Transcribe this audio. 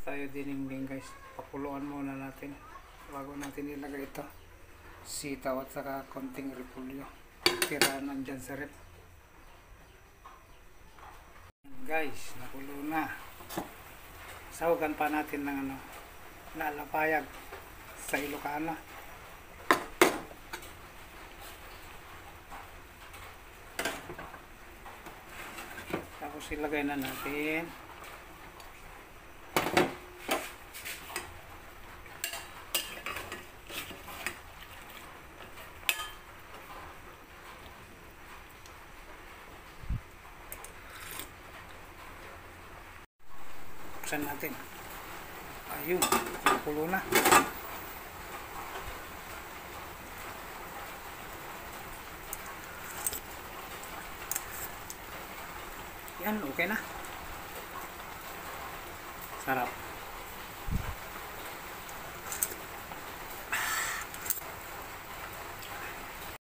tayo dinimbing guys. Pakuluan muna natin bago natin ilagay ito. Sitaw at saka konting repolyo. Tira nandyan sa rep. Guys, nakulo na. Sahugan pa natin ng lalapayag sa Ilocano. Tapos ilagay na natin buksan natin. Ayun, nakulo na. Yan, okay na. Sarap.